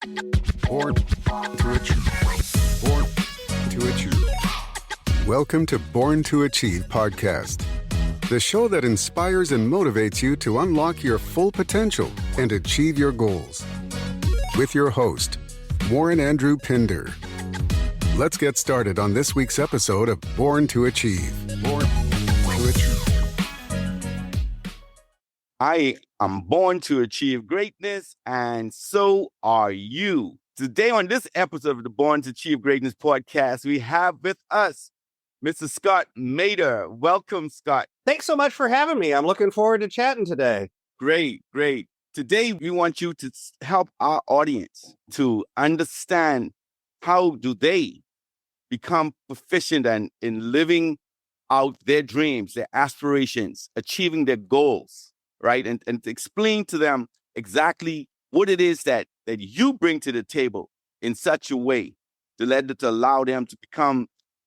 Born to Achieve. Born to Achieve. Welcome to Born to Achieve podcast, the show that inspires and motivates you to unlock your full potential and achieve your goals. With your host, Warren Andrew Pinder. Let's get started on this week's episode of Born to Achieve. Born to Achieve. I am born to achieve greatness, and so are you. Today on this episode of the Born to Achieve Greatness podcast, we have with us Mr. Scott Mader. Welcome, Scott. Thanks so much for having me. I'm looking forward to chatting today. Great. Today, we want you to help our audience to understand how do they become proficient in living out their dreams, their aspirations, achieving their goals, right? And to explain to them exactly what it is that you bring to the table in such a way to allow them to become,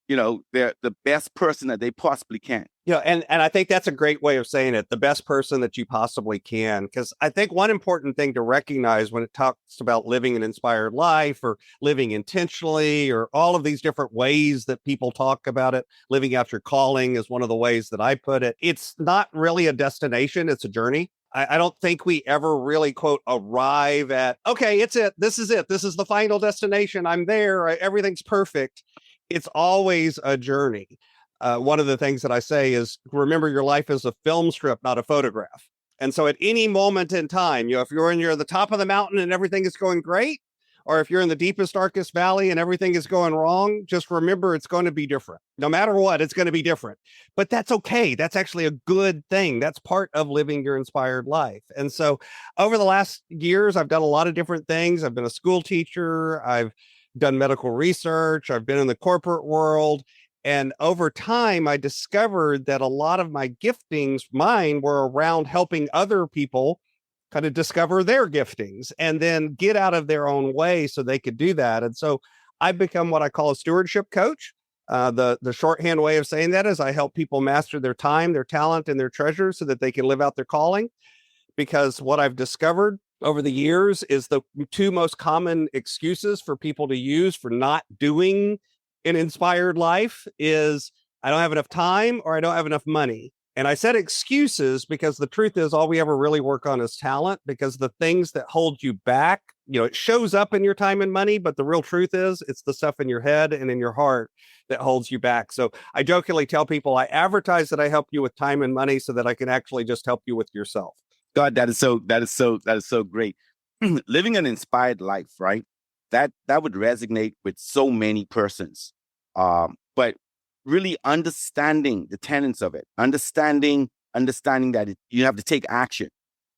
the best person that they possibly can. And I think that's a great way of saying it, the best person that you possibly can. Because I think one important thing to recognize when it talks about living an inspired life or living intentionally or all of these different ways that people talk about it, living out your calling is one of the ways that I put it. It's not really a destination, it's a journey. I don't think we ever really, quote, arrive at, okay, it's it. This is it. This is the final destination. I'm there. Everything's perfect. It's always a journey. One of the things that I say is, remember, your life is a film strip, not a photograph. And so at any moment in time, if you're at the top of the mountain and everything is going great, or if you're in the deepest, darkest valley and everything is going wrong, just remember it's going to be different. No matter what, it's going to be different. But that's okay. That's actually a good thing. That's part of living your inspired life. And so over the last years, I've done a lot of different things. I've been a school teacher. I've done medical research. I've been in the corporate world. And over time, I discovered that a lot of my giftings, mine, were around helping other people kind of discover their giftings and then get out of their own way so they could do that. And so I've become what I call a stewardship coach. The shorthand way of saying that is I help people master their time, their talent, and their treasure so that they can live out their calling. Because what I've discovered over the years is the two most common excuses for people to use for not doing an inspired life is I don't have enough time or I don't have enough money. And I said excuses because the truth is all we ever really work on is talent, because the things that hold you back, it shows up in your time and money, but the real truth is it's the stuff in your head and in your heart that holds you back. So I jokingly tell people I advertise that I help you with time and money so that I can actually just help you with yourself. God, that is so great. Living an inspired life, right? That would resonate with so many persons. But really understanding the tenets of it, understanding that you have to take action,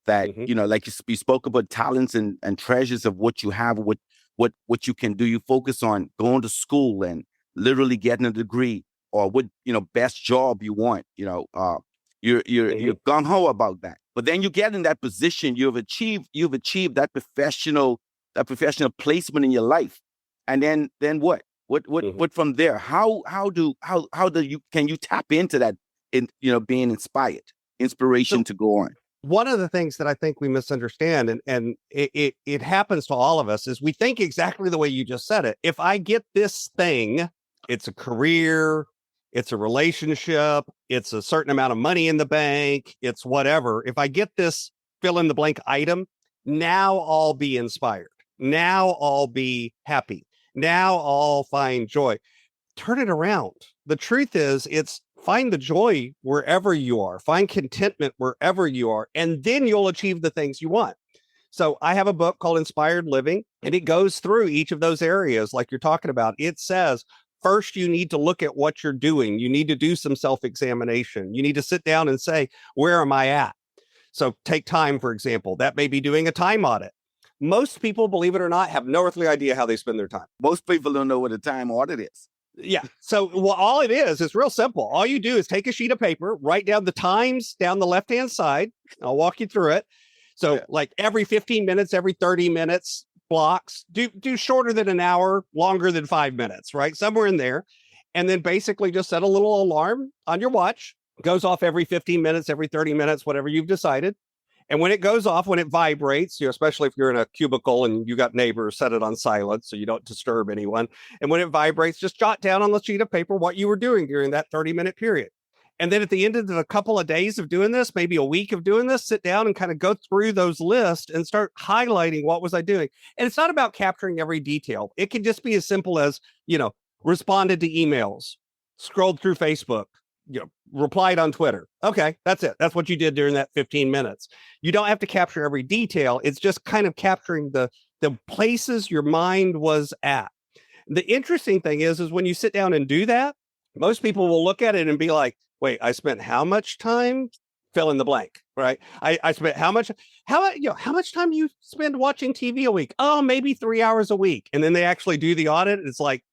that, like you spoke about talents and treasures of what you have, what you can do. You focus on going to school and literally getting a degree or what, best job you want, you're gung ho about that. But then you get in that position, you've achieved that professional placement in your life. And then what? What from there? Can you tap into that in being inspiration to go on? One of the things that I think we misunderstand, and it happens to all of us, is we think exactly the way you just said it. If I get this thing, it's a career, it's a relationship, it's a certain amount of money in the bank, it's whatever. If I get this fill in the blank item, now I'll be inspired. Now I'll be happy. Now I'll find joy. Turn it around. The truth is, it's find the joy wherever you are. Find contentment wherever you are, and then you'll achieve the things you want. So I have a book called Inspired Living, and it goes through each of those areas like you're talking about. It says, first, you need to look at what you're doing. You need to do some self-examination. You need to sit down and say, where am I at? So take time, for example. That may be doing a time audit. Most people, believe it or not, have no earthly idea how they spend their time. Most people don't know what a time audit is. Yeah. So all it is real simple. All you do is take a sheet of paper, write down the times down the left-hand side. I'll walk you through it. So like every 15 minutes, every 30 minutes blocks, do shorter than an hour, longer than 5 minutes, right? Somewhere in there. And then basically just set a little alarm on your watch, goes off every 15 minutes, every 30 minutes, whatever you've decided. And when it goes off, when it vibrates, especially if you're in a cubicle and you got neighbors, set it on silent so you don't disturb anyone. And when it vibrates, just jot down on the sheet of paper what you were doing during that 30-minute period. And then at the end of a couple of days of doing this, maybe a week of doing this, sit down and kind of go through those lists and start highlighting what was I doing. And it's not about capturing every detail. It can just be as simple as, responded to emails, scrolled through Facebook, replied on Twitter. Okay, that's it. That's what you did during that 15 minutes. You don't have to capture every detail. It's just kind of capturing the places your mind was at. The interesting thing is when you sit down and do that, most people will look at it and be like, wait, I spent how much time? Fill in the blank, right? I spent how much time you spend watching TV a week? Oh, maybe 3 hours a week. And then they actually do the audit. It's like,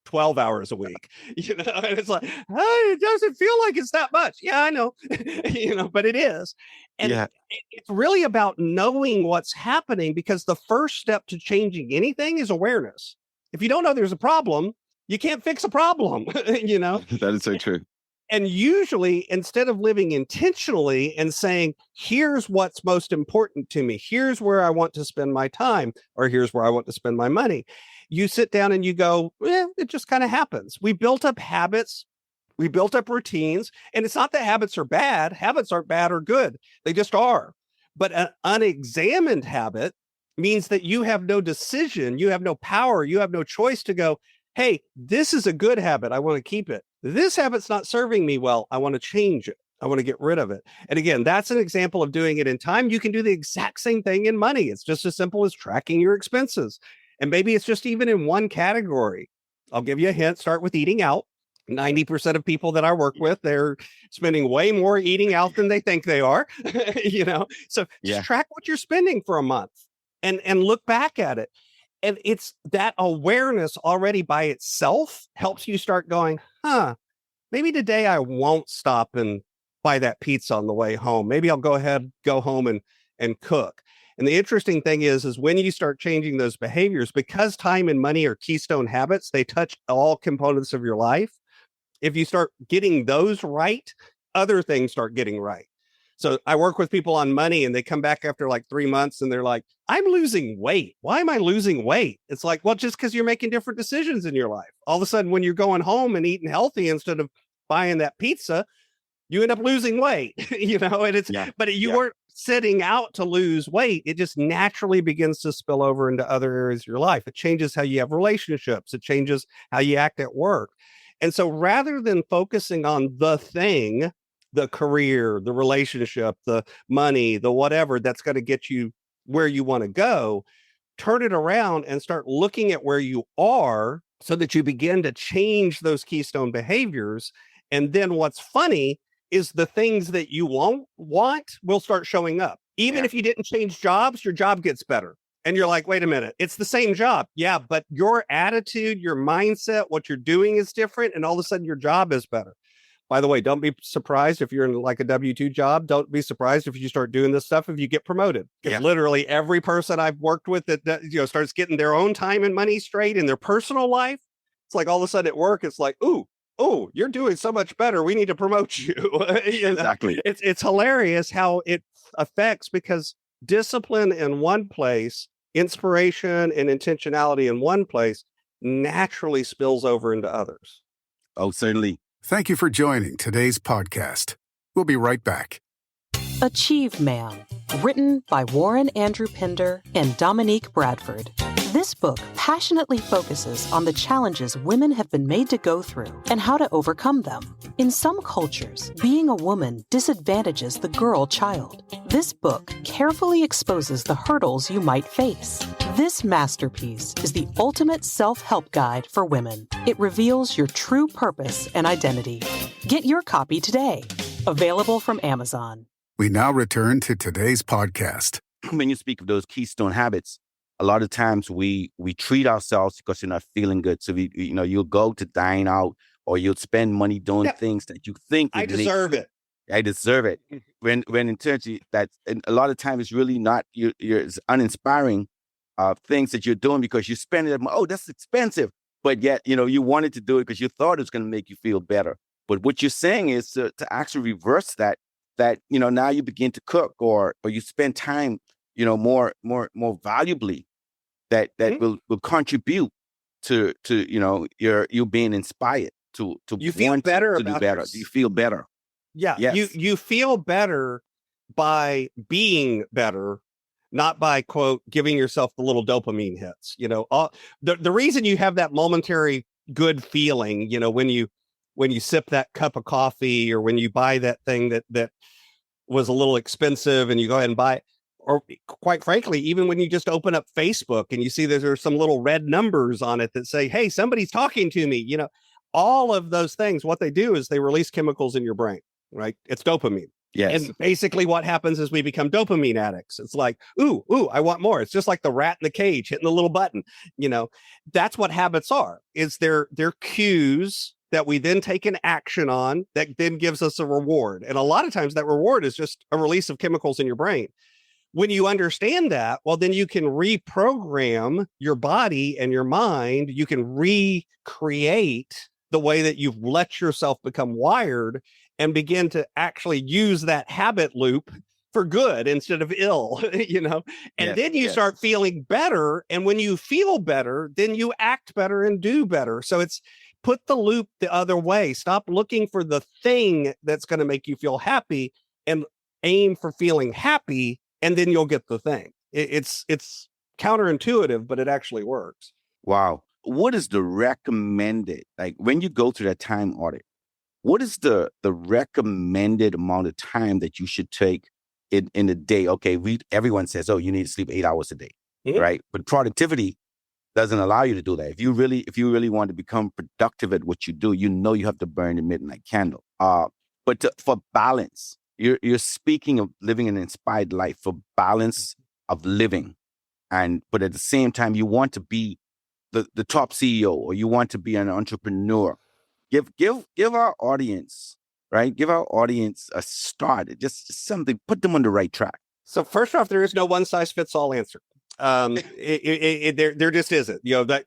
12 hours a week, and it's like, oh, it doesn't feel like it's that much. Yeah, I know, but it is. And it's really about knowing what's happening, because the first step to changing anything is awareness. If you don't know there's a problem, you can't fix a problem, That is so true. And usually, instead of living intentionally and saying, here's what's most important to me, here's where I want to spend my time, or here's where I want to spend my money, you sit down and you go, it just kind of happens. We built up habits. We built up routines. And it's not that habits are bad. Habits aren't bad or good. They just are. But an unexamined habit means that you have no decision. You have no power. You have no choice to go, hey, this is a good habit. I want to keep it. This habit's not serving me well. I want to change it. I want to get rid of it. And again, that's an example of doing it in time. You can do the exact same thing in money. It's just as simple as tracking your expenses. And maybe it's just even in one category. I'll give you a hint. Start with eating out. 90% of people that I work with, they're spending way more eating out than they think they are. So just track what you're spending for a month and look back at it. And it's that awareness already by itself helps you start going, maybe today I won't stop and buy that pizza on the way home. Maybe I'll go home and cook. And the interesting thing is when you start changing those behaviors, because time and money are keystone habits, they touch all components of your life. If you start getting those right, other things start getting right. So I work with people on money and they come back after like 3 months and they're like, I'm losing weight. Why am I losing weight? It's like, well, just because you're making different decisions in your life. All of a sudden, when you're going home and eating healthy instead of buying that pizza, you end up losing weight, but you weren't setting out to lose weight. It just naturally begins to spill over into other areas of your life. It changes how you have relationships. It changes how you act at work. And so rather than focusing on the thing, the career, the relationship, the money, the whatever that's going to get you where you want to go, turn it around and start looking at where you are so that you begin to change those keystone behaviors. And then what's funny is the things that you won't want will start showing up. Even if you didn't change jobs, your job gets better. And you're like, wait a minute, it's the same job. Yeah, but your attitude, your mindset, what you're doing is different. And all of a sudden your job is better. By the way, don't be surprised if you're in like a W-2 job. Don't be surprised if you start doing this stuff, if you get promoted. Because literally every person I've worked with that starts getting their own time and money straight in their personal life, it's like all of a sudden at work, it's like, oh, you're doing so much better. We need to promote you. Exactly. It's hilarious how it affects, because discipline in one place, inspiration and intentionality in one place naturally spills over into others. Oh, certainly. Thank you for joining today's podcast. We'll be right back. Achieve Man, written by Warren Andrew Pinder and Dominique Bradford. This book passionately focuses on the challenges women have been made to go through and how to overcome them. In some cultures, being a woman disadvantages the girl child. This book carefully exposes the hurdles you might face. This masterpiece is the ultimate self-help guide for women. It reveals your true purpose and identity. Get your copy today. Available from Amazon. We now return to today's podcast. When you speak of those keystone habits, a lot of times we treat ourselves because you're not feeling good. So you'll go to dine out, or you'll spend money doing things that you think I deserve it. I deserve it. When in turn and a lot of times it's really not it's uninspiring things that you're doing because you spend it. Oh, that's expensive, but yet you wanted to do it because you thought it was going to make you feel better. But what you're saying is to actually reverse that that, you know, now you begin to cook or you spend time, you know, more valuably that will contribute to, you know, you being inspired to you feel want better to do about better. Do you feel better? Yeah. Yes. You feel better by being better, not by quote giving yourself the little dopamine hits. You know, the reason you have that momentary good feeling, you know, when you sip that cup of coffee or when you buy that thing that was a little expensive and you go ahead and buy it, or quite frankly, even when you just open up Facebook and you see there's some little red numbers on it that say, hey, somebody's talking to me, you know, all of those things, what they do is they release chemicals in your brain, right? It's dopamine. Yes. And basically what happens is we become dopamine addicts. It's like, ooh, I want more. It's just like the rat in the cage hitting the little button. You know, that's what habits are, is they're cues that we then take an action on that then gives us a reward. And a lot of times that reward is just a release of chemicals in your brain. When you understand that, well, then you can reprogram your body and your mind. You can recreate the way that you've let yourself become wired and begin to actually use that habit loop for good instead of ill, you know, and Yes, then you yes. start feeling better. And when you feel better, then you act better and do better. So it's put the loop the other way. Stop looking for the thing that's going to make you feel happy and aim for feeling happy. And then you'll get the thing. It's counterintuitive, but it actually works. Wow. What is the recommended, like when you go through that time audit, what is the recommended amount of time that you should take in a day? Okay, everyone says, oh, you need to sleep 8 hours a day, right? But productivity doesn't allow you to do that. If you really want to become productive at what you do, you know you have to burn the midnight candle. But for balance, you're speaking of living an inspired life, for balance of living, but at the same time, you want to be the top CEO or you want to be an entrepreneur. Give our audience, right? Give our audience a start. Just something, put them on the right track. So first off, there is no one size fits all answer. There just isn't. You know,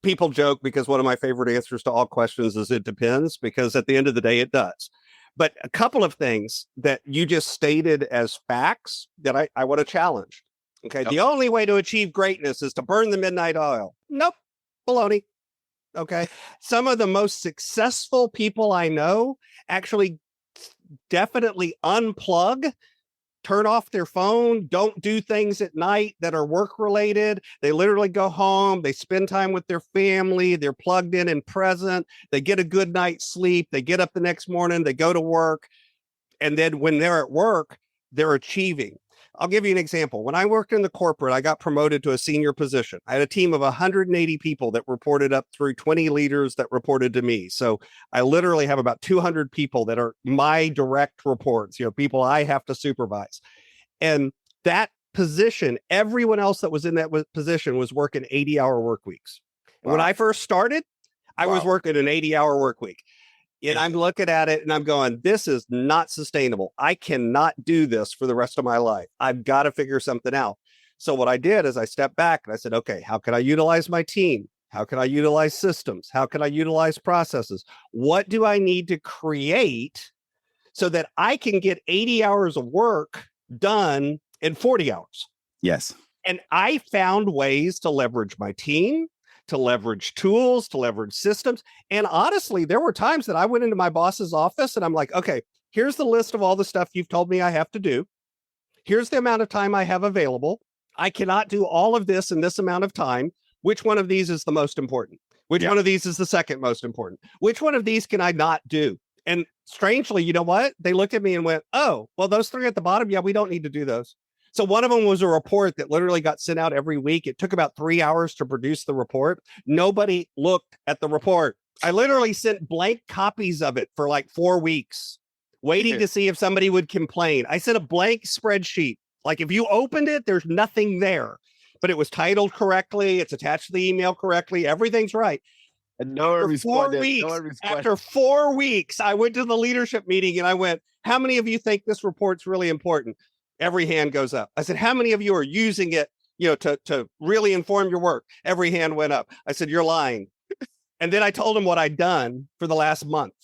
people joke because one of my favorite answers to all questions is it depends, because at the end of the day, it does. But a couple of things that you just stated as facts that I want to challenge. Okay. The only way to achieve greatness is to burn the midnight oil. Nope. Baloney. Okay. Some of the most successful people I know actually definitely unplug, turn off their phone, don't do things at night that are work related. They literally go home, they spend time with their family, they're plugged in and present, they get a good night's sleep, they get up the next morning, they go to work. And then when they're at work, they're achieving. I'll give you an example. When I worked in the corporate, I got promoted to a senior position. I had a team of 180 people that reported up through 20 leaders that reported to me. So I literally have about 200 people that are my direct reports, you know, people I have to supervise. And that position, everyone else that was in that position was working 80-hour work weeks. And when I first started, I was working an 80-hour work week. And I'm looking at it and I'm going, this is not sustainable. I cannot do this for the rest of my life. I've got to figure something out. So what I did is I stepped back and I said, okay, how can I utilize my team? How can I utilize systems? How can I utilize processes? What do I need to create so that I can get 80 hours of work done in 40 hours? Yes. And I found ways to leverage my team, to leverage tools, to leverage systems. And honestly, there were times that I went into my boss's office and I'm like, okay, here's the list of all the stuff you've told me I have to do. Here's the amount of time I have available. I cannot do all of this in this amount of time. Which one of these is the most important? Which one of these is the second most important? Which one of these can I not do? And strangely, you know what? They looked at me and went, oh, well, those three at the bottom, yeah, we don't need to do those. So one of them was a report that literally got sent out every week. It took about 3 hours to produce the report. Nobody looked at the report. I literally sent blank copies of it for like 4 weeks, waiting to see if somebody would complain. I sent a blank spreadsheet. Like if you opened it, there's nothing there, but it was titled correctly. It's attached to the email correctly. Everything's right. And After 4 weeks, I went to the leadership meeting and I went, how many of you think this report's really important? Every hand goes up. I said, how many of you are using it, you know, to really inform your work? Every hand went up. I said, you're lying. And then I told them what I'd done for the last month.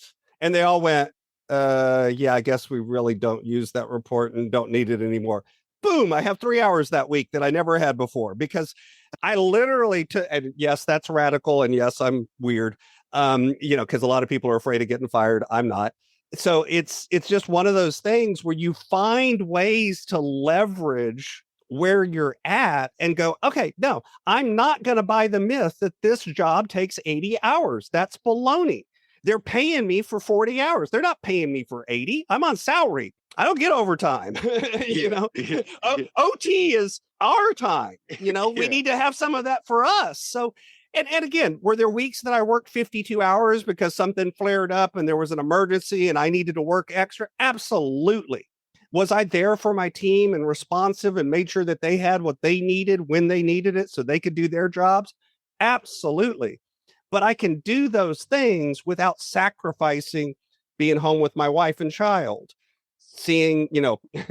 And they all went, Yeah, I guess we really don't use that report and don't need it anymore. Boom, I have 3 hours that week that I never had before because I literally took, and yes, that's radical. And yes, I'm weird. Because a lot of people are afraid of getting fired. I'm not. So it's just one of those things where you find ways to leverage where you're at and go, okay, no, I'm not going to buy the myth that this job takes 80 hours. That's baloney. They're paying me for 40 hours. They're not paying me for 80. I'm on salary. I don't get overtime. OT is our time. We need to have some of that for us. So, and again, were there weeks that I worked 52 hours because something flared up and there was an emergency and I needed to work extra? Absolutely. Was I there for my team and responsive and made sure that they had what they needed when they needed it so they could do their jobs? Absolutely. But I can do those things without sacrificing being home with my wife and child, seeing,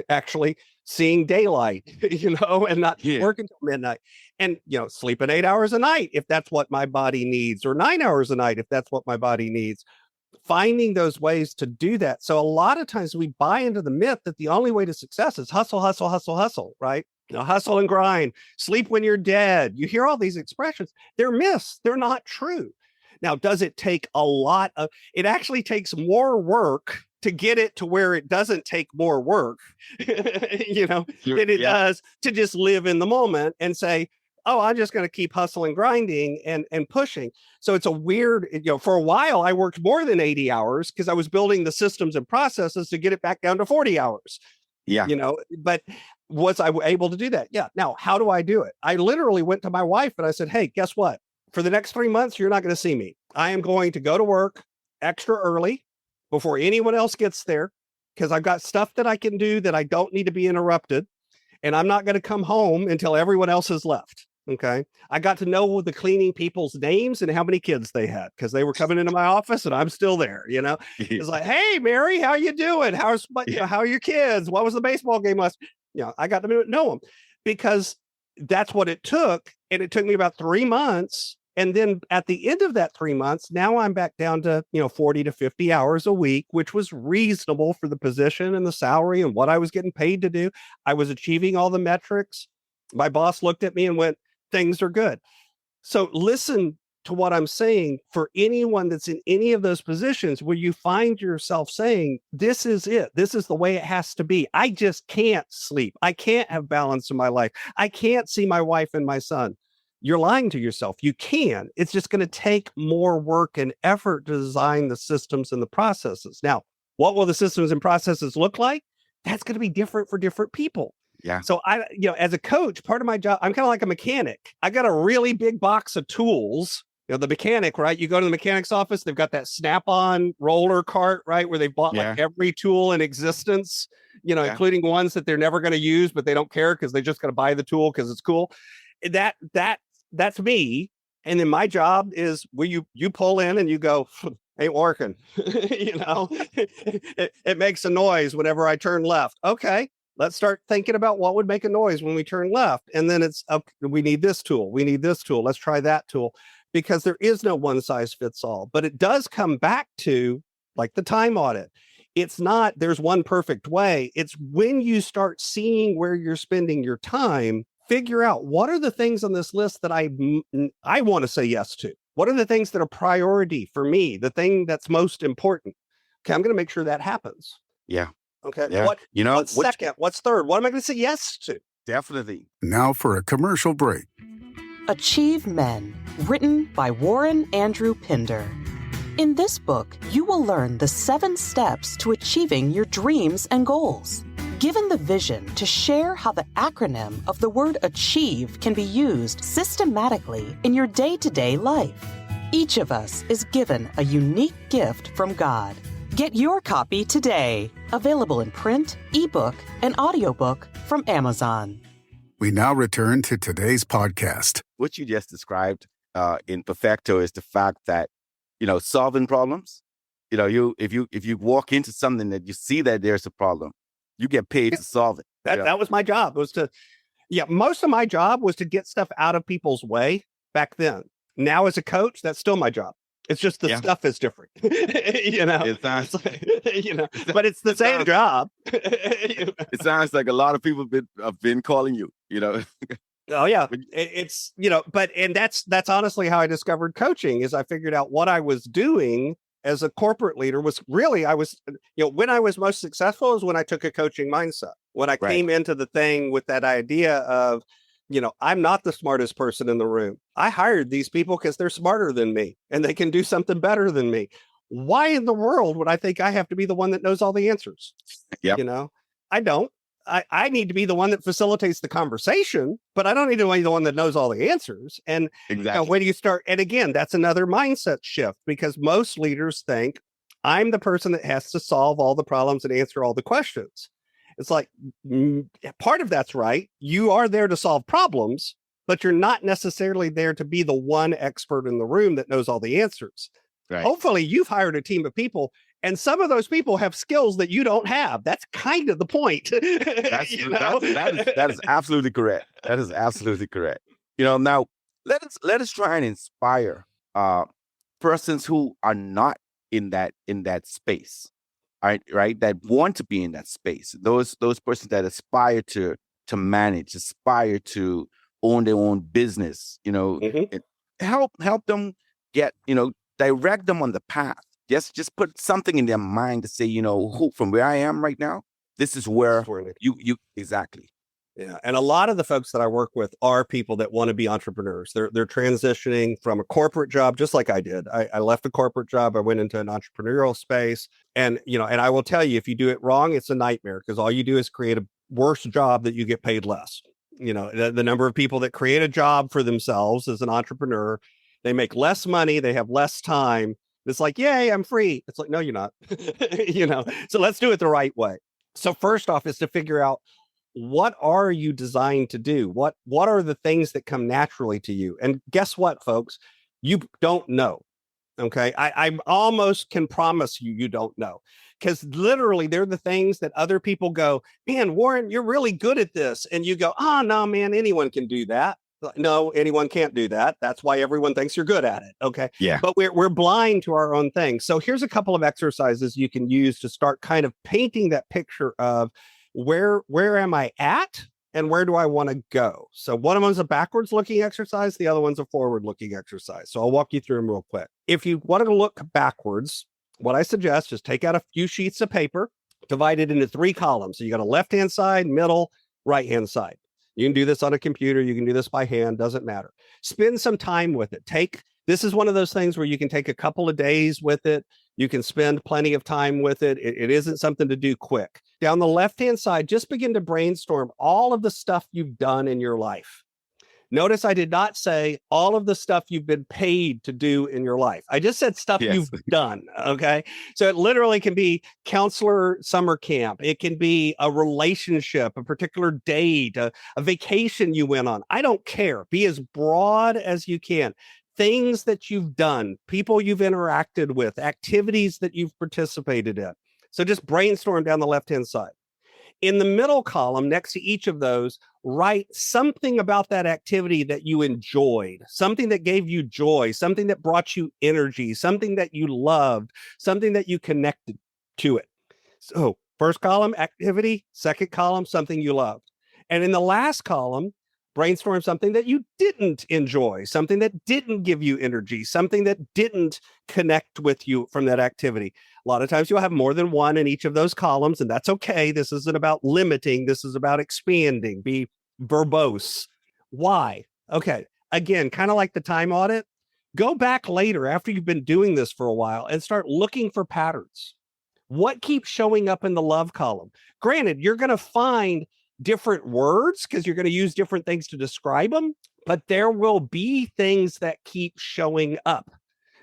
actually seeing daylight, and not working till midnight, and, sleeping 8 hours a night if that's what my body needs, or 9 hours a night if that's what my body needs. Finding those ways to do that. So a lot of times we buy into the myth that the only way to success is hustle, hustle, hustle, hustle, right? Hustle and grind, sleep when you're dead. You hear all these expressions. They're myths. They're not true. Now, does it take it actually takes more work to get it to where it doesn't take more work, than it does to just live in the moment and say, oh, I'm just going to keep hustling, grinding and pushing. So it's a weird, for a while, I worked more than 80 hours because I was building the systems and processes to get it back down to 40 hours. Yeah. But was I able to do that? Yeah. Now, how do I do it? I literally went to my wife and I said, hey, guess what? For the next 3 months, you're not going to see me. I am going to go to work extra early before anyone else gets there because I've got stuff that I can do that I don't need to be interrupted. And I'm not going to come home until everyone else has left. Okay. I got to know the cleaning people's names and how many kids they had because they were coming into my office and I'm still there. It's like, hey, Mary, how you doing? How are your kids? What was the baseball game last? I got to know them because that's what it took. And it took me about 3 months. And then at the end of that 3 months, now I'm back down to, 40 to 50 hours a week, which was reasonable for the position and the salary and what I was getting paid to do. I was achieving all the metrics. My boss looked at me and went, things are good. So listen to what I'm saying for anyone that's in any of those positions where you find yourself saying, this is it. This is the way it has to be. I just can't sleep. I can't have balance in my life. I can't see my wife and my son. You're lying to yourself. You can. It's just going to take more work and effort to design the systems and the processes. Now, what will the systems and processes look like? That's going to be different for different people. Yeah. So as a coach, part of my job, I'm kind of like a mechanic. I got a really big box of tools. The mechanic, right? You go to the mechanic's office, they've got that Snap-on roller cart, right? Where they bought like every tool in existence, including ones that they're never going to use, but they don't care because they just got to buy the tool because it's cool. That's me. And then my job is where you pull in and you go, ain't working. It makes a noise whenever I turn left. Okay. Let's start thinking about what would make a noise when we turn left. And then it's, okay, we need this tool. We need this tool. Let's try that tool because there is no one size fits all, but it does come back to like the time audit. It's not, there's one perfect way. It's when you start seeing where you're spending your time, figure out what are the things on this list that I want to say yes to. What are the things that are priority for me? The thing that's most important. Okay. I'm going to make sure that happens. Yeah. Okay. Yeah. What's second? What's third? What am I going to say yes to? Definitely. Now for a commercial break. Achieve Men, written by Warren Andrew Pinder. In this book, you will learn the 7 steps to achieving your dreams and goals. Given the vision to share how the acronym of the word achieve can be used systematically in your day-to-day life. Each of us is given a unique gift from God. Get your copy today. Available in print, ebook, and audiobook from Amazon. We now return to today's podcast. What you just described in Perfecto is the fact that, solving problems, if you walk into something that you see that there's a problem, you get paid to solve it. That was my job, most of my job was to get stuff out of people's way back then. Now as a coach, that's still my job. It's just the Yeah. stuff is different, It sounds, but it's the same sounds- job. it sounds like a lot of people have been calling you, Oh yeah, it's and that's honestly how I discovered coaching. Is I figured out what I was doing as a corporate leader was really when I was most successful is when I took a coaching mindset. When I came into the thing with that idea of, I'm not the smartest person in the room. I hired these people because they're smarter than me and they can do something better than me. Why in the world would I think I have to be the one that knows all the answers? Yep. I don't. I need to be the one that facilitates the conversation, but I don't need to be the one that knows all the answers. And Exactly. when you start, and again, that's another mindset shift because most leaders think I'm the person that has to solve all the problems and answer all the questions. It's like part of that's right. You are there to solve problems, but you're not necessarily there to be the one expert in the room that knows all the answers. Right. Hopefully you've hired a team of people and some of those people have skills that you don't have. That's kind of the point. That is absolutely correct. That is absolutely correct. Now let us try and inspire persons who are not in that space. Right, that want to be in that space. Those persons that aspire to manage, aspire to own their own business. Help them get, direct them on the path. Just put something in their mind to say, who from where I am right now, this is where you exactly. Yeah. And a lot of the folks that I work with are people that want to be entrepreneurs. They're transitioning from a corporate job, just like I did. I left a corporate job. I went into an entrepreneurial space. And, and I will tell you, if you do it wrong, it's a nightmare because all you do is create a worse job that you get paid less. The number of people that create a job for themselves as an entrepreneur, they make less money, they have less time. It's like, yay, I'm free. It's like, no, you're not, so let's do it the right way. So first off is to figure out, what are you designed to do? What are the things that come naturally to you? And guess what, folks? You don't know. Okay. I almost can promise you don't know. Because literally they're the things that other people go, man, Warren, you're really good at this. And you go, oh, no, man, anyone can do that. No, anyone can't do that. That's why everyone thinks you're good at it. Okay. Yeah. But we're blind to our own thing. So here's a couple of exercises you can use to start kind of painting that picture of where am I at and where do I want to go? So one of them is a backwards looking exercise. The other one's a forward looking exercise. So I'll walk you through them real quick. If you want to look backwards, what I suggest is take out a few sheets of paper, divide it into 3 columns. So you got a left-hand side, middle, right-hand side. You can do this on a computer. You can do this by hand. Doesn't matter. Spend some time with it. This is one of those things where you can take a couple of days with it. You can spend plenty of time with it. It isn't something to do quick. Down the left-hand side, just begin to brainstorm all of the stuff you've done in your life. Notice I did not say all of the stuff you've been paid to do in your life. I just said stuff you've done. Okay. So it literally can be counselor summer camp. It can be a relationship, a particular date, a vacation you went on. I don't care. Be as broad as you can. Things that you've done, people you've interacted with, activities that you've participated in. So just brainstorm down the left-hand side. In the middle column, next to each of those, write something about that activity that you enjoyed, something that gave you joy, something that brought you energy, something that you loved, something that you connected to it. So first column, activity, second column, something you loved. And in the last column, brainstorm something that you didn't enjoy, something that didn't give you energy, something that didn't connect with you from that activity. A lot of times you'll have more than one in each of those columns, and that's okay. This isn't about limiting. This is about expanding. Be verbose. Why? Okay. Again, kind of like the time audit. Go back later after you've been doing this for a while and start looking for patterns. What keeps showing up in the love column? Granted, you're going to find different words because you're going to use different things to describe them, but there will be things that keep showing up.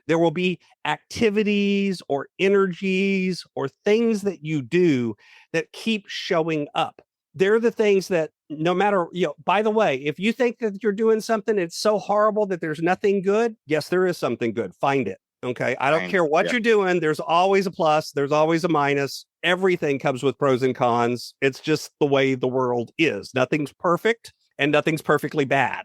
There will be activities or energies or things that you do that keep showing up. They're the things that no matter, by the way, if you think that you're doing something, it's so horrible that there's nothing good. Yes, there is something good. Find it. Okay. I don't care what you're doing. There's always a plus. There's always a minus. Everything comes with pros and cons. It's just the way the world is. Nothing's perfect and nothing's perfectly bad,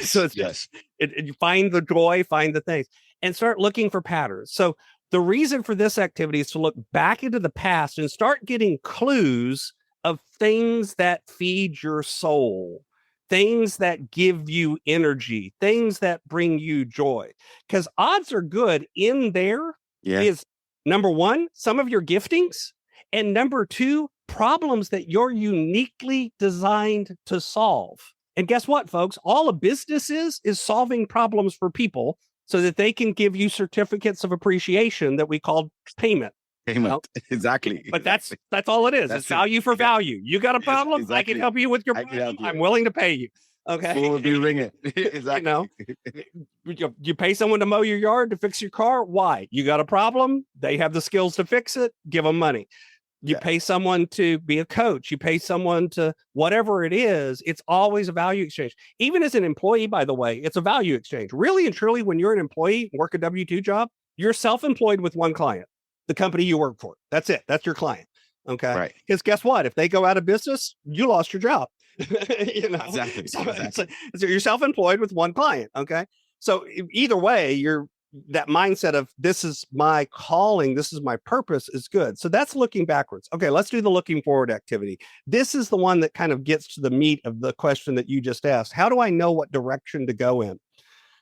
So it's just, you find the joy, find the things. and start looking for patterns. So the reason for this activity is to look back into the past and start getting clues of things that feed your soul, things that give you energy, things that bring you joy. Because odds are good in there is number one, some of your giftings, and number two, problems that you're uniquely designed to solve. And guess what, folks? All a business is solving problems for people so that they can give you certificates of appreciation that we call payment. Payment. Exactly. But that's all it is. It's value for value. You got a problem? Exactly. I can help you with your problem. I'm willing to pay you. Okay. Who will be ringing? Exactly. You pay someone to mow your yard, to fix your car. Why? You got a problem? They have the skills to fix it. Give them money. You pay someone to be a coach. You pay someone to whatever it is. It's always a value exchange. Even as an employee, by the way, it's a value exchange. Really and truly, when you're an employee, work a W-2 job, you're self-employed with one client, the company you work for. That's it. That's your client. Okay. Right. Because guess what? If they go out of business, you lost your job. Exactly. So you're self-employed with one client. Okay. So either way, that mindset of this is my calling, this is my purpose is good. So that's looking backwards. Okay, let's do the looking forward activity. This is the one that kind of gets to the meat of the question that you just asked. How do I know what direction to go in?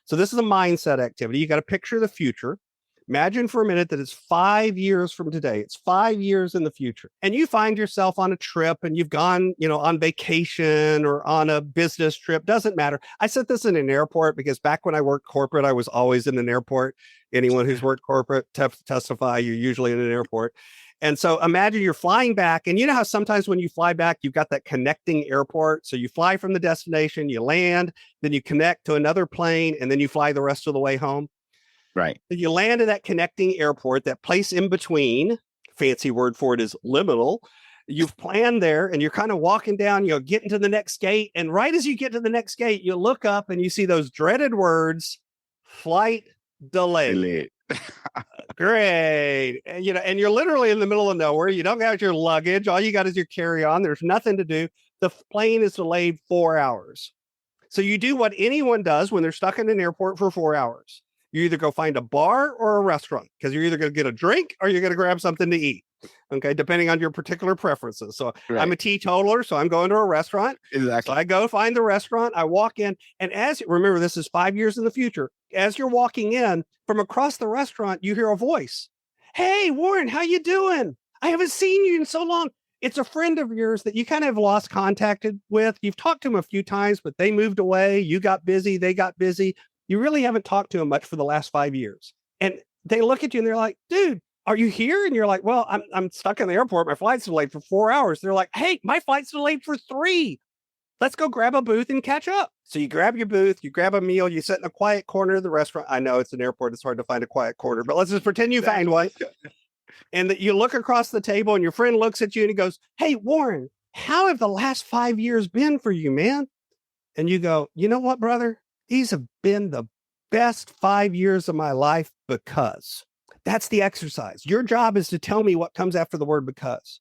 So this is a mindset activity. You got to picture the future. Imagine for a minute that it's 5 years from today. It's 5 years in the future. And you find yourself on a trip and you've gone, on vacation or on a business trip. Doesn't matter. I said this in an airport because back when I worked corporate, I was always in an airport. Anyone who's worked corporate testify, you're usually in an airport. And so imagine you're flying back. And you know how sometimes when you fly back, you've got that connecting airport. So you fly from the destination, you land, then you connect to another plane, and then you fly the rest of the way home. Right. You land at that connecting airport, that place in between, fancy word for it is liminal. You've planned there and you're kind of walking down, getting to the next gate. And right as you get to the next gate, you look up and you see those dreaded words, flight delayed. Great. And you're literally in the middle of nowhere. You don't got your luggage. All you got is your carry-on. There's nothing to do. The plane is delayed 4 hours. So you do what anyone does when they're stuck in an airport for 4 hours. You either go find a bar or a restaurant because you're either going to get a drink or you're going to grab something to eat. Okay. Depending on your particular preferences. So I'm a teetotaler, so I'm going to a restaurant. Exactly. So I go find the restaurant. I walk in, and remember, this is 5 years in the future. As you're walking in from across the restaurant, you hear a voice. Hey, Warren, how you doing? I haven't seen you in so long. It's a friend of yours that you kind of lost contact with. You've talked to him a few times, but they moved away. You got busy. They got busy. You really haven't talked to him much for the last 5 years. And they look at you and they're like, dude, are you here? And you're like, well, I'm stuck in the airport. My flight's delayed for 4 hours. They're like, hey, my flight's delayed for 3. Let's go grab a booth and catch up. So you grab your booth, you grab a meal, you sit in a quiet corner of the restaurant. I know it's an airport. It's hard to find a quiet corner, but let's just pretend you find one. And that you look across the table and your friend looks at you and he goes, hey, Warren, how have the last 5 years been for you, man? And you go, you know what, brother? These have been the best 5 years of my life because. That's the exercise. Your job is to tell me what comes after the word because.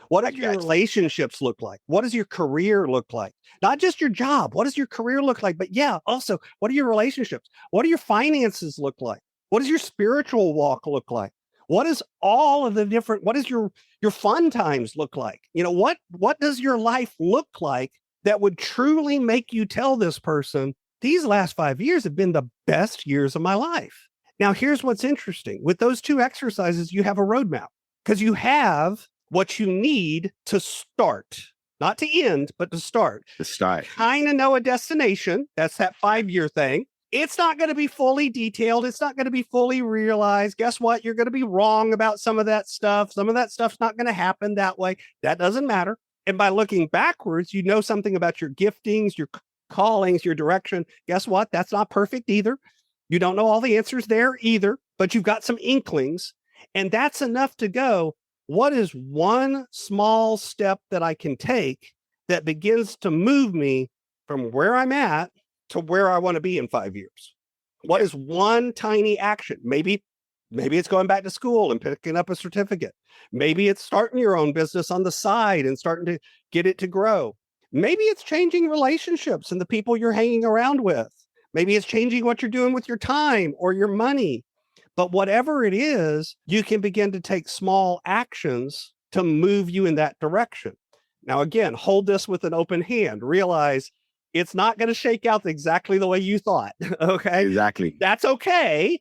What do your relationships look like? What does your career look like? Not just your job. What does your career look like? But also, what are your relationships? What do your finances look like? What does your spiritual walk look like? What is all of the different, what does your fun times look like? What does your life look like that would truly make you tell this person, these last 5 years have been the best years of my life? Now, here's what's interesting. With those two exercises, you have a roadmap because you have what you need to start, not to end, but to start. To start. Kind of know a destination. That's that 5-year thing. It's not going to be fully detailed. It's not going to be fully realized. Guess what? You're going to be wrong about some of that stuff. Some of that stuff's not going to happen that way. That doesn't matter. And by looking backwards, you know something about your giftings, your callings, your direction. Guess what? That's not perfect either. You don't know all the answers there either, but you've got some inklings, and that's enough to go, what is one small step that I can take that begins to move me from where I'm at to where I want to be in 5 years? What is one tiny action? Maybe it's going back to school and picking up a certificate. Maybe it's starting your own business on the side and starting to get it to grow. Maybe it's changing relationships and the people you're hanging around with. Maybe it's changing what you're doing with your time or your money. But whatever it is, you can begin to take small actions to move you in that direction. Now, again, hold this with an open hand. Realize it's not going to shake out exactly the way you thought. Okay. Exactly. That's okay.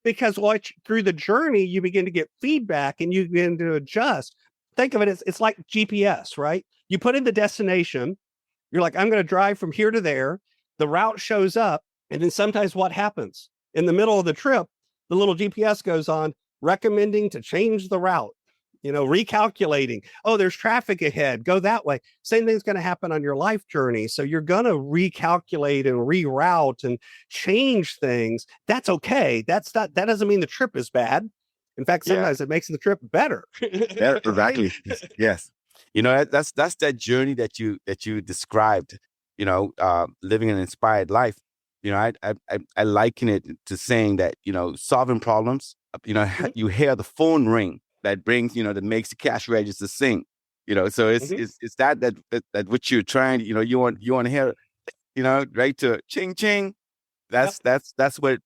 Because through the journey, you begin to get feedback and you begin to adjust. Think of it as it's like GPS, right? You put in the destination, you're like, I'm going to drive from here to there. The route shows up. And then sometimes what happens? In the middle of the trip, the little GPS goes on recommending to change the route, recalculating. Oh, there's traffic ahead. Go that way. Same thing's going to happen on your life journey. So you're going to recalculate and reroute and change things. That's okay. That doesn't mean the trip is bad. In fact, sometimes it makes the trip better. Exactly. Yes. That's that journey that you described, living an inspired life. I liken it to saying that, solving problems, you hear the phone ring that brings, that makes the cash register sing, so it's that what you're trying, you want to hear, right to ching, ching. That's what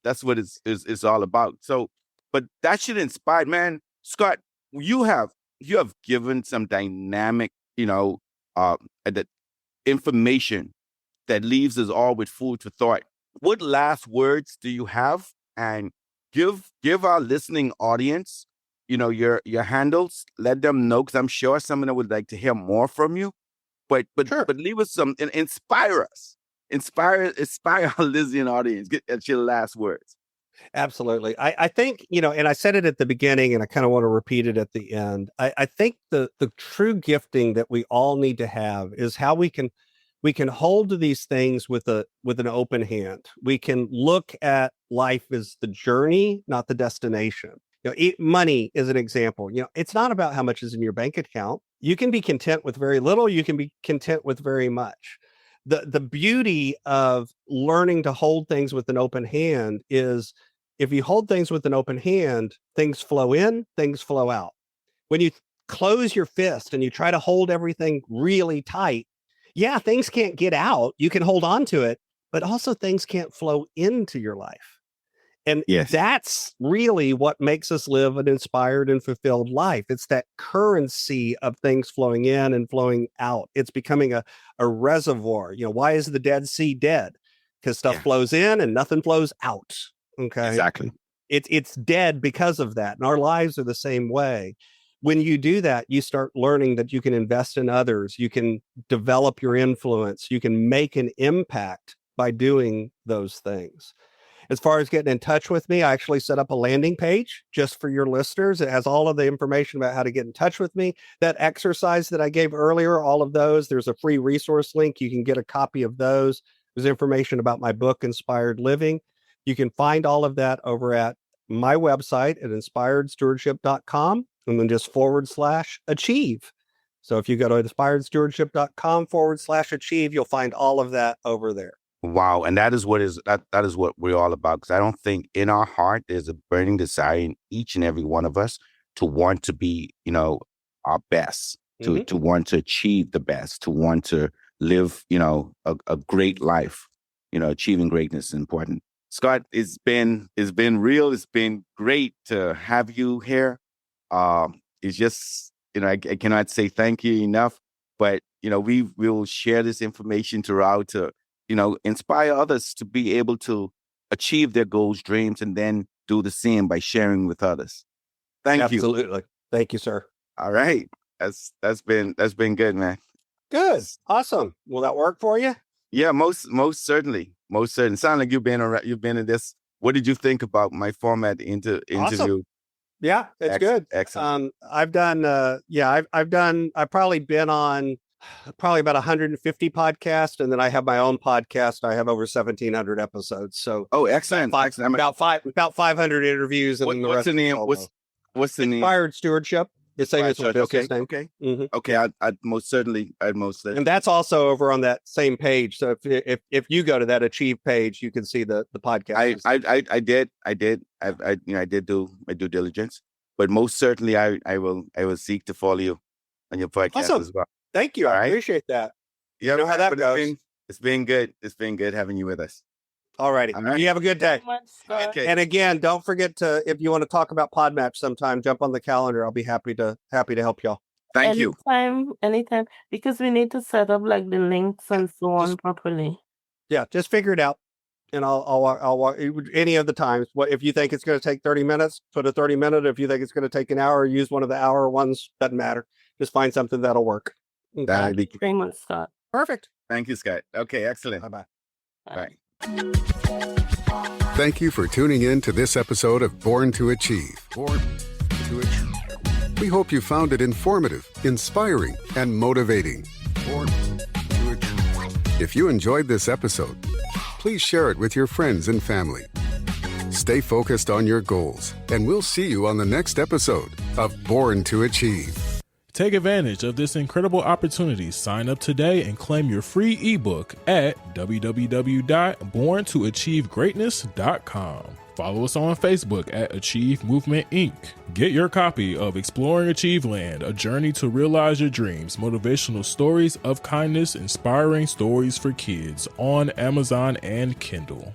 it's all about. So, but that should inspire, man. Scott, you have given some dynamic, that information that leaves us all with food for thought. What last words do you have? And give our listening audience, your handles. Let them know, because I'm sure some of them would like to hear more from you. But Sure. but leave us some and inspire us. Inspire our listening audience. Get your last words. Absolutely. I think, and I said it at the beginning and I kind of want to repeat it at the end. I think the true gifting that we all need to have is how we can hold to these things with an open hand. We can look at life as the journey, not the destination. Money is an example. It's not about how much is in your bank account. You can be content with very little. You can be content with very much. The beauty of learning to hold things with an open hand is, if you hold things with an open hand, things flow in, things flow out. When you close your fist and you try to hold everything really tight, things can't get out. You can hold on to it, but also things can't flow into your life. And that's really what makes us live an inspired and fulfilled life. It's that currency of things flowing in and flowing out. It's becoming a reservoir. Why is the Dead Sea dead? Because stuff flows in and nothing flows out. Okay. Exactly. It's dead because of that. And our lives are the same way. When you do that, you start learning that you can invest in others. You can develop your influence. You can make an impact by doing those things. As far as getting in touch with me, I actually set up a landing page just for your listeners. It has all of the information about how to get in touch with me. That exercise that I gave earlier, all of those, there's a free resource link. You can get a copy of those. There's information about my book, Inspired Living. You can find all of that over at my website at inspiredstewardship.com, and then just /achieve. So if you go to inspiredstewardship.com /achieve, you'll find all of that over there. Wow. And that is what we're all about. Because I don't think in our heart there's a burning desire in each and every one of us to want to be, our best, to want to achieve the best, to want to live, a great life. Achieving greatness is important. Scott, it's been real. It's been great to have you here. It's just, I cannot say thank you enough, but, we will share this information throughout to, inspire others to be able to achieve their goals, dreams, and then do the same by sharing with others. Thank you. Absolutely. Thank you, sir. All right. That's been good, man. Good. Awesome. Will that work for you? Yeah, most certainly. Most certainly. Sound like you've been in this. What did you think about my format interview? Awesome. Yeah, it's good. Excellent. I've probably been on about 150 podcasts, and then I have my own podcast. I have over 1,700 episodes. So excellent. About 500 interviews. And what's the name? What's the name? Inspired Stewardship. It's saying it's a business name. Okay. Mm-hmm. Okay. I'd most certainly. And that's also over on that same page. So if you go to that Achieve page, you can see the podcast. I did. I did do my due diligence, but most certainly I will seek to follow you on your podcast as well. Thank you. I appreciate that. Yeah, how that goes. It's been good. It's been good having you with us. All righty. All right. You have a good day. Much, Scott. Okay. And again, don't forget to, if you want to talk about Podmatch sometime, jump on the calendar. I'll be happy to help y'all. Thank you. Anytime, because we need to set up like the links and so on properly. Yeah, just figure it out. And I'll any of the times. What if you think it's going to take 30 minutes? Put a 30-minute. If you think it's going to take an hour, use one of the hour ones. Doesn't matter. Just find something that'll work. Okay. That'd be Very much, Scott. Perfect. Thank you, Scott. Okay, excellent. Bye-bye. Bye. Thank you for tuning in to this episode of Born to Achieve. Born to Achieve. We hope you found it informative, inspiring, and motivating. Born to Achieve. If you enjoyed this episode, please share it with your friends and family. Stay focused on your goals, and we'll see you on the next episode of Born to Achieve. Take advantage of this incredible opportunity. Sign up today and claim your free ebook at www.borntoachievegreatness.com. Follow us on Facebook at Achieve Movement Inc. Get your copy of Exploring Achieveland, A Journey to Realize Your Dreams, Motivational Stories of Kindness, Inspiring Stories for Kids on Amazon and Kindle.